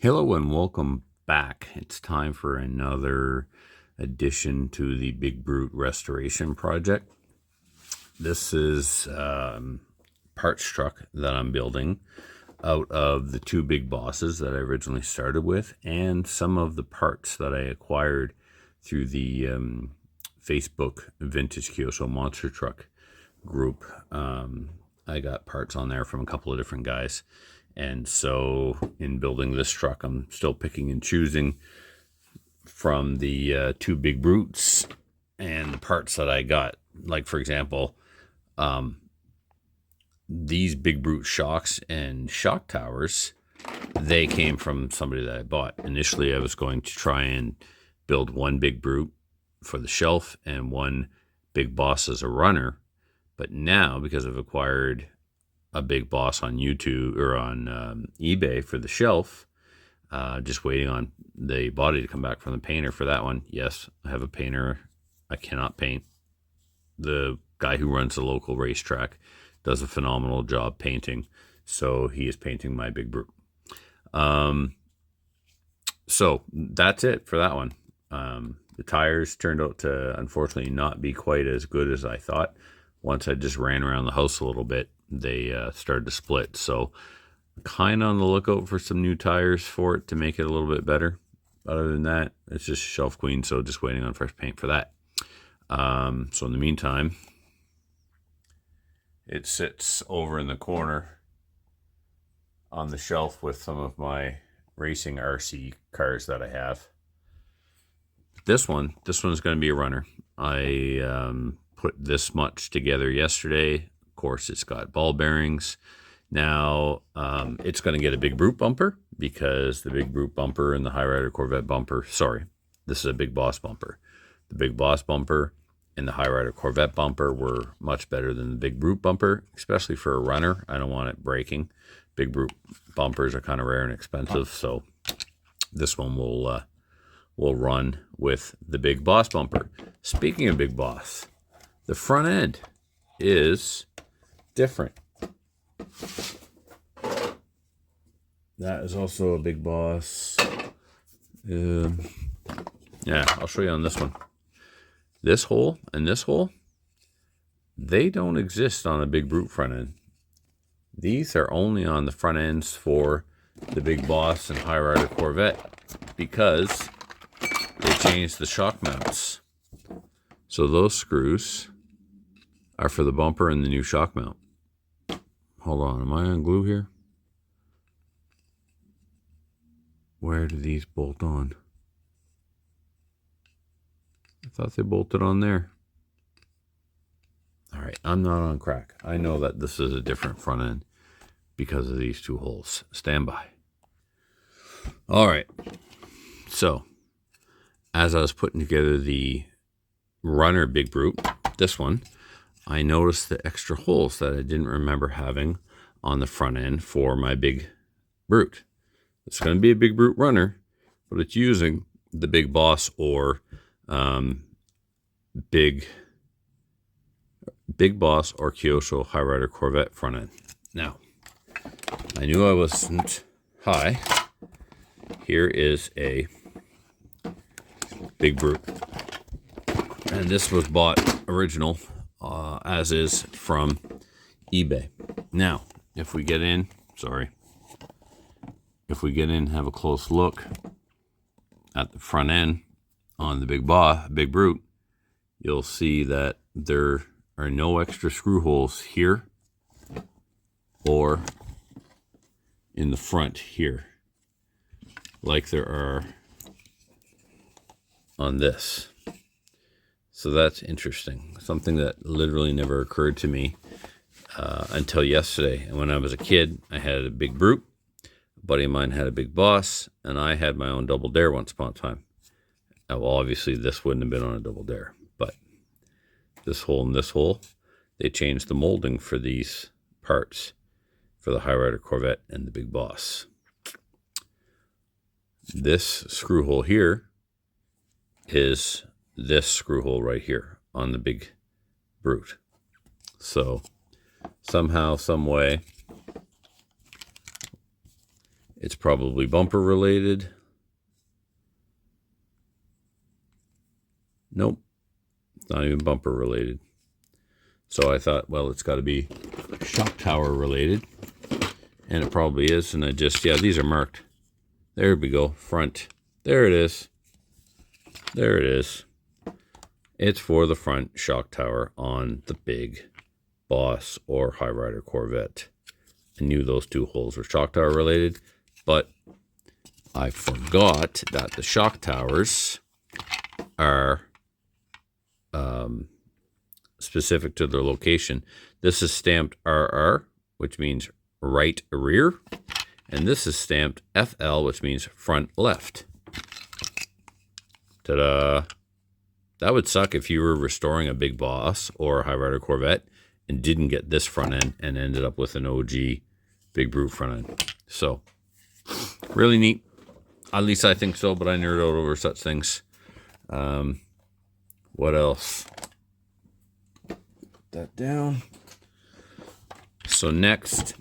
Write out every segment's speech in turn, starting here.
Hello and welcome back. It's time for another addition to the Big Brute restoration project. This is parts truck that I'm building out of the two big bosses that I originally started with, and some of the parts that I acquired through the Facebook Vintage Kyosho Monster Truck group. I got parts on there from a couple of different guys. And so in building this truck, I'm still picking and choosing from the two big brutes and the parts that I got. Like, for example, these big brute shocks and shock towers, they came from somebody that I bought. Initially, I was going to try and build one big brute for the shelf and one big boss as a runner. But now, because I've acquired a big boss on YouTube or on eBay for the shelf, just waiting on the body to come back from the painter for that one. Yes, I have a painter. I cannot paint. The guy who runs the local racetrack does a phenomenal job painting, so he is painting my big brute. So that's it for that one. The tires turned out to unfortunately not be quite as good as I thought. Once I just ran around the house a little bit, they started to split. So kind of on the lookout for some new tires for it to make it a little bit better. Other than that, it's just shelf queen, so just waiting on fresh paint for that. So in the meantime, it sits over in the corner on the shelf with some of my racing RC cars that I have. This one's going to be a runner. I put this much together yesterday. Of course, it's got ball bearings. Now, it's going to get a big brute bumper because the big brute bumper and the High Rider Corvette bumper, this is a big boss bumper. The big boss bumper and the High Rider Corvette bumper were much better than the big brute bumper, especially for a runner. I don't want it breaking. Big brute bumpers are kind of rare and expensive, so this one will run with the big boss bumper. Speaking of big boss, the front end is different. That is also a big boss. Yeah, I'll show you on this one. This hole and this hole, they don't exist on a big brute front end. These are only on the front ends for the big boss and High Rider Corvette because they changed the shock mounts. So those screws are for the bumper and the new shock mount. Hold on, am I on glue here? Where do these bolt on? I thought they bolted on there. All right, I'm not on crack. I know that this is a different front end because of these two holes. Stand by. All right, so as I was putting together the runner big brute, this one, I noticed the extra holes that I didn't remember having on the front end for my big brute. It's going to be a big brute runner, but it's using the big boss or big boss or Kyosho High Rider Corvette front end. Now, I knew I wasn't high. Here is a big brute, and this was bought original as is from eBay. Now, if we get in, have a close look at the front end on the big brute, you'll see that there are no extra screw holes here or in the front here, like there are on this. So that's interesting. Something that literally never occurred to me until yesterday. And when I was a kid, I had a big brute. A buddy of mine had a big boss, and I had my own double dare once upon a time. Now, well, obviously this wouldn't have been on a double dare, but this hole and this hole, they changed the molding for these parts for the High Rider Corvette and the big boss. This screw hole here is this screw hole right here on the big brute. So somehow, some way, It's probably bumper related. Nope, it's not even bumper related. So I thought, well, it's got to be shock tower related. And it probably is. And I just, yeah, these are marked. There we go. Front. There it is. There it is. It's for the front shock tower on the big Boss or High Rider Corvette. I knew those two holes were shock tower related, but I forgot that the shock towers are specific to their location. This is stamped RR, which means right rear, and this is stamped FL, which means front left. Ta-da! That would suck if you were restoring a Big Boss or a High Rider Corvette and didn't get this front end and ended up with an OG Big Brute front end. So, really neat. At least I think so, but I nerd out over such things. What else? Put that down. So next,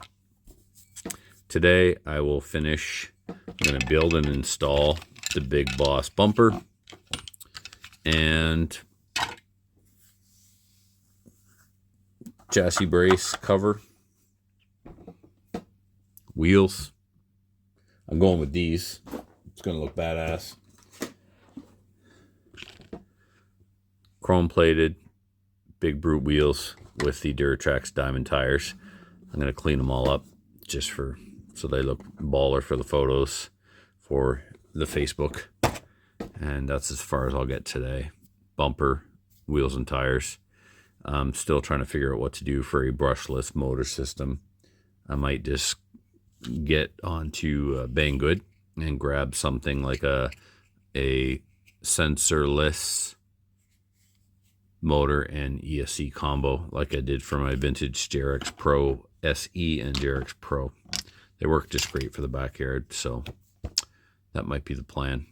today I will finish. I'm going to build and install the Big Boss bumper and chassis brace cover, wheels. I'm going with these. It's going to look badass. Chrome plated Big Brute wheels with the Duratrax diamond tires. I'm going to clean them all up just so they look baller for the photos for the Facebook. And that's as far as I'll get today. Bumper, wheels, and tires. I'm still trying to figure out what to do for a brushless motor system. I might just get onto Banggood and grab something like a sensorless motor and ESC combo like I did for my vintage JRX Pro SE and JRX Pro. They work just great for the backyard, so that might be the plan.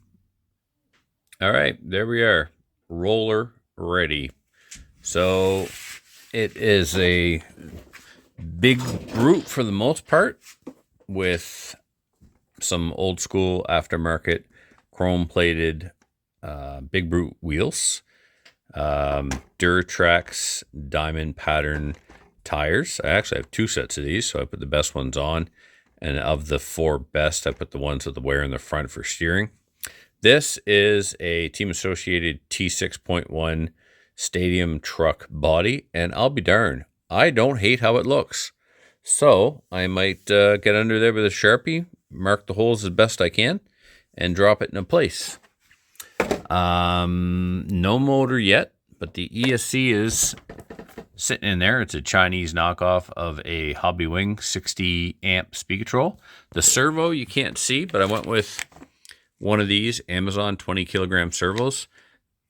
All right, there we are. Roller ready. So it is a Big Brute for the most part with some old school aftermarket chrome plated Big Brute wheels, Duratrax diamond pattern tires. I actually have two sets of these, so I put the best ones on, and of the four best, I put the ones with the wear in the front for steering. This is a Team Associated T6.1 stadium truck body, and I'll be darned, I don't hate how it looks. So I might get under there with a Sharpie, mark the holes as best I can, and drop it in place. No motor yet, but the ESC is sitting in there. It's a Chinese knockoff of a Hobby Wing 60 amp speed control. The servo you can't see, but I went with one of these Amazon 20 kilogram servos.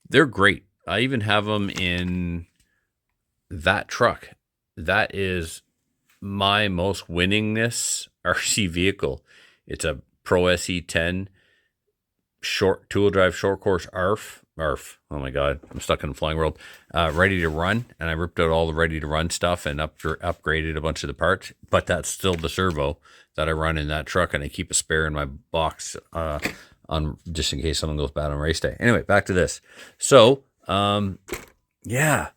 They're great. I even have them in that truck. That is my most winningest RC vehicle. It's a Pro SE10 short tool drive short course ARF. Oh my God, I'm stuck in the flying world. Ready to run, and I ripped out all the ready to run stuff and upgraded a bunch of the parts. But that's still the servo that I run in that truck, and I keep a spare in my box on just in case something goes bad on race day. Anyway, back to this. So, yeah.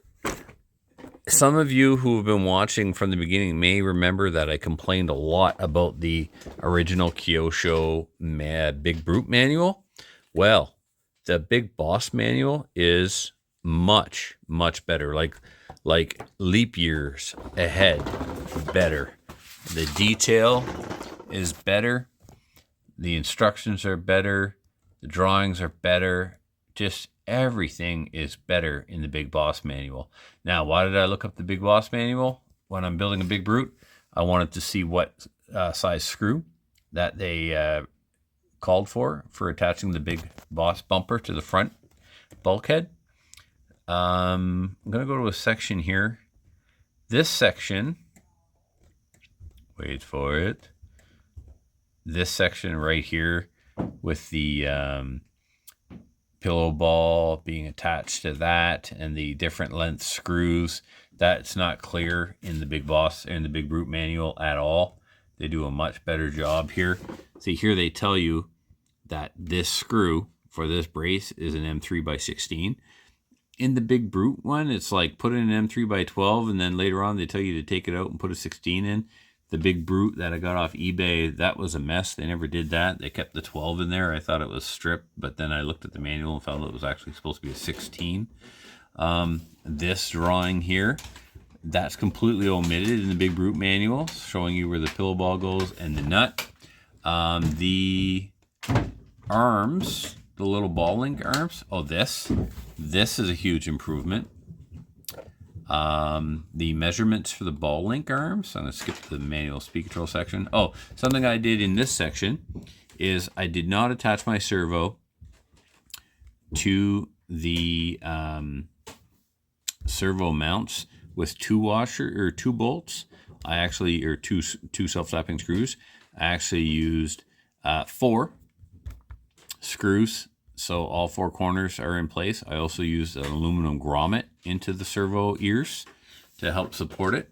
Some of you who have been watching from the beginning may remember that I complained a lot about the original Kyosho Big Brute manual. Well, the Big Boss manual is much, much better. Like leap years ahead better. The detail is better. The instructions are better. The drawings are better. Just everything is better in the Big Boss manual. Now, why did I look up the Big Boss manual when I'm building a Big Brute? I wanted to see what size screw that they called for attaching the Big Boss bumper to the front bulkhead. I'm going to go to a section here. This section, wait for it. This section right here with the pillow ball being attached to that and the different length screws, that's not clear in the Big Boss and the Big Brute manual at all. They do a much better job here. See, here they tell you that this screw for this brace is an M3x16. In the Big Brute one, it's like put in an M3x12, and then later on they tell you to take it out and put a 16 in. The Big Brute that I got off eBay, that was a mess. They never did that. They kept the 12 in there. I thought it was stripped, but then I looked at the manual and found it was actually supposed to be a 16. This drawing here, that's completely omitted in the Big Brute manual, showing you where the pillow ball goes and the nut. The arms, the little ball link arms, oh, this is a huge improvement. The measurements for the ball link arms, I'm going to skip the manual speed control section. Oh, something I did in this section is I did not attach my servo to the servo mounts with two bolts. I actually, or two self-tapping screws. I actually used 4 screws, so all 4 corners are in place. I also used an aluminum grommet into the servo ears to help support it.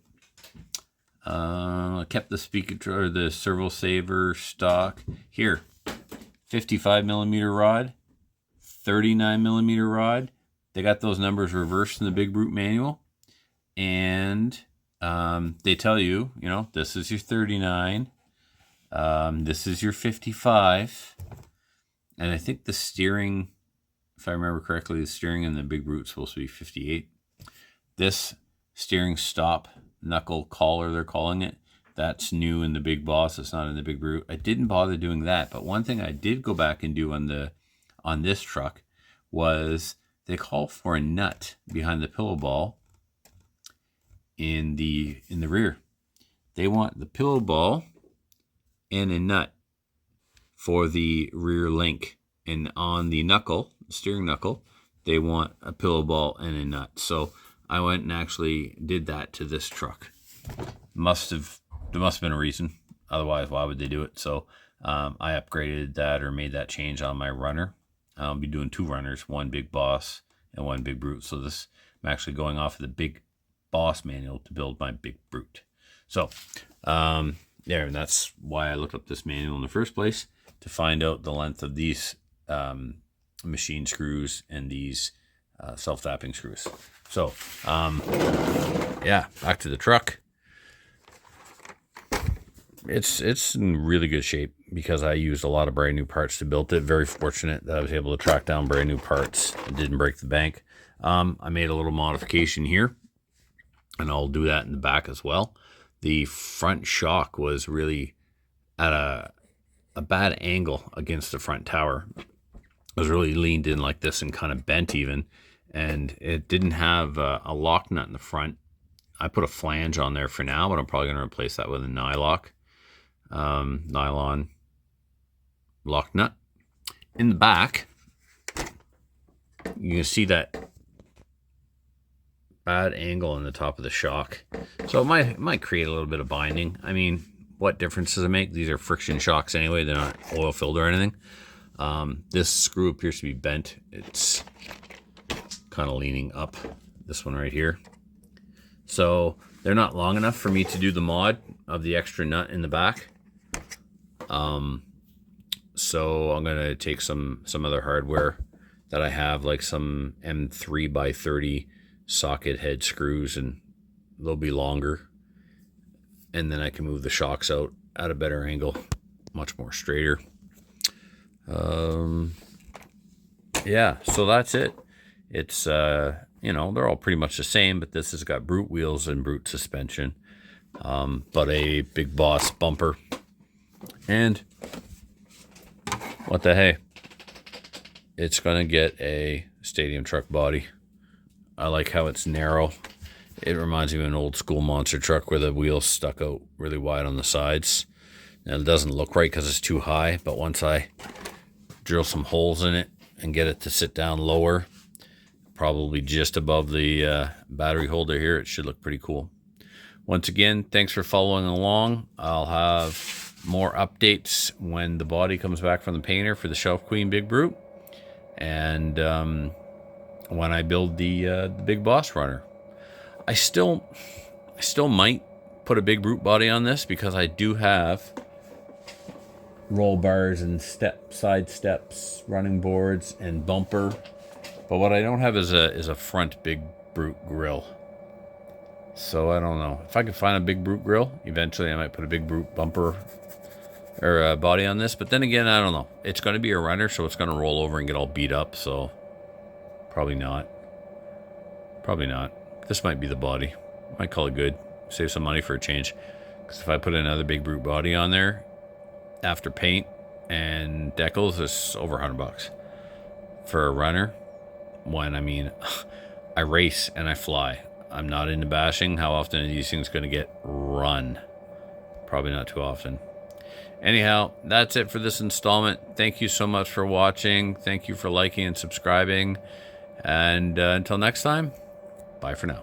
I kept the speaker, the servo saver stock here. 55mm rod, 39mm rod. They got those numbers reversed in the Big Brute manual, and they tell you, you know, this is your 39, this is your 55, and I think the steering, if I remember correctly, the steering in the Big Brute is supposed to be 58. This steering stop knuckle collar, they're calling it, that's new in the Big Boss. It's not in the Big Brute. I didn't bother doing that, but one thing I did go back and do on this truck was they call for a nut behind the pillow ball in the rear. They want the pillow ball and a nut for the rear link, and on the knuckle, steering knuckle, they want a pillow ball and a nut. So I went and actually did that to this truck. There must have been a reason, otherwise why would they do it? So I upgraded that, or made that change on my runner. I'll be doing 2 runners, one Big Boss and one Big Brute. So this, I'm actually going off of the Big Boss manual to build my Big Brute. So there, and that's why I looked up this manual in the first place, to find out the length of these machine screws and these self-tapping screws. So yeah, back to the truck. It's in really good shape because I used a lot of brand new parts to build it. Very fortunate that I was able to track down brand new parts. It didn't break the bank. I made a little modification here, and I'll do that in the back as well. The front shock was really at a bad angle against the front tower. It was really leaned in like this and kind of bent even, and it didn't have a lock nut in the front. I put a flange on there for now, but I'm probably going to replace that with a nylon lock nut. In the back, you can see that bad angle in the top of the shock, so it might create a little bit of binding. I mean, what difference does it make? These are friction shocks anyway, they're not oil filled or anything. This screw appears to be bent. It's kind of leaning up, this one right here. So they're not long enough for me to do the mod of the extra nut in the back. So I'm gonna take some other hardware that I have, like some M3x30 socket head screws, and they'll be longer, and then I can move the shocks out at a better angle, much more straighter. Yeah, so that's it. It's you know, they're all pretty much the same, but this has got Brute wheels and Brute suspension, but a Big Boss bumper, and what the hey, it's gonna get a stadium truck body. I like how it's narrow. It reminds me of an old school monster truck where the wheels stuck out really wide on the sides. And it doesn't look right because it's too high, but once I drill some holes in it and get it to sit down lower, probably just above the battery holder here, it should look pretty cool. Once again, thanks for following along. I'll have more updates when the body comes back from the painter for the Shelf Queen Big Brute, and when I build the Big Boss runner. I still might put a big brute body on this because I do have roll bars and side steps, running boards, and bumper. But what I don't have is a front big brute grill. So I don't know. If I could find a big brute grill, eventually I might put a big brute bumper or a body on this. But then again, I don't know. It's going to be a runner, so it's going to roll over and get all beat up. So probably not. Probably not. This might be the body. Might call it good. Save some money for a change. Because if I put another big brute body on there, after paint and decals, it's over $100 for a runner. When, I mean, I race and I fly. I'm not into bashing. How often are these things going to get run? Probably not too often. Anyhow, that's it for this installment. Thank you so much for watching. Thank you for liking and subscribing. And until next time, bye for now.